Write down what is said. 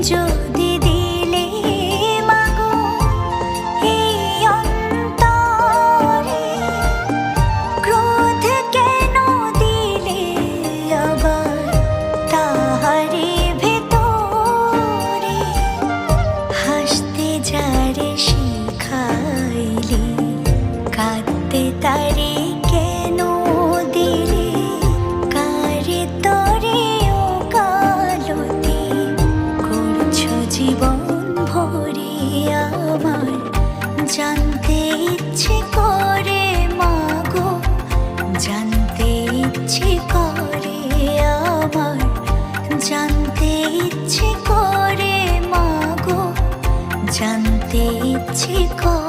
যদি দিলে মাগো এই অন্তরে, ক্রোধ কেন দিলে আবার তাহারি ভেতরে, হাসতে যারে শিখাইলে কাঁদতে তারে কেন দিলে, কারে তরে ও কালতি করছো জীবন ভরে আমার, জানতে ইচ্ছে করে মাগো, জানতে ইচ্ছে করে আমার, জানতে ইচ্ছে করে মাগো, জানতে ইচ্ছে করে।